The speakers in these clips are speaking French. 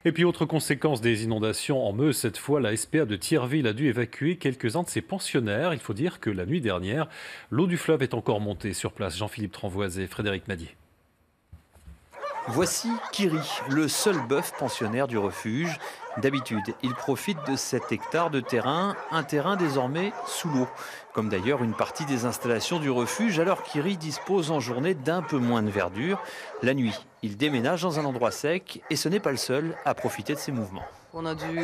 Et puis autre conséquence des inondations en Meuse, cette fois, la SPA de Thierville a dû évacuer quelques-uns de ses pensionnaires. Il faut dire que la nuit dernière, l'eau du fleuve est encore montée sur place. Jean-Philippe Tranvoise et Frédéric Madier. Voici Kiri, le seul bœuf pensionnaire du refuge. D'habitude, il profite de cet hectare de terrain, un terrain désormais sous l'eau. Comme d'ailleurs une partie des installations du refuge, alors Kiri dispose en journée d'un peu moins de verdure. La nuit, il déménage dans un endroit sec et ce n'est pas le seul à profiter de ses mouvements. On a dû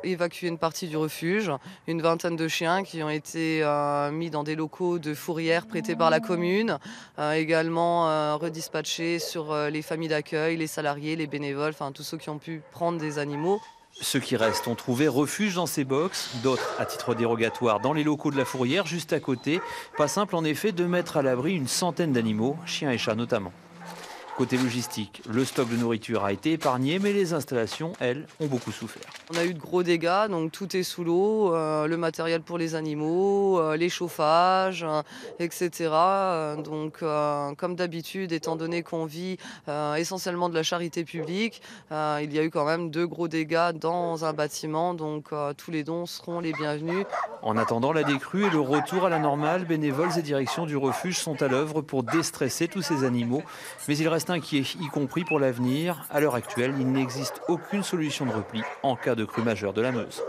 évacuer une partie du refuge, une vingtaine de chiens qui ont été mis dans des locaux de fourrière prêtés par la commune, également redispatchés sur les familles d'accueil, les salariés, les bénévoles, enfin tous ceux qui ont pu prendre des animaux. Ceux qui restent ont trouvé refuge dans ces box, d'autres à titre dérogatoire dans les locaux de la fourrière juste à côté. Pas simple en effet de mettre à l'abri une centaine d'animaux, chiens et chats notamment. Côté logistique, le stock de nourriture a été épargné, mais les installations, elles, ont beaucoup souffert. On a eu de gros dégâts, donc tout est sous l'eau, le matériel pour les animaux, les chauffages, etc. Comme d'habitude, étant donné qu'on vit essentiellement de la charité publique, il y a eu quand même de gros dégâts dans un bâtiment, donc tous les dons seront les bienvenus. En attendant la décrue et le retour à la normale, bénévoles et directions du refuge sont à l'œuvre pour déstresser tous ces animaux. Mais ils restent inquiets, y compris pour l'avenir. À l'heure actuelle, il n'existe aucune solution de repli en cas de crue majeure de la Meuse.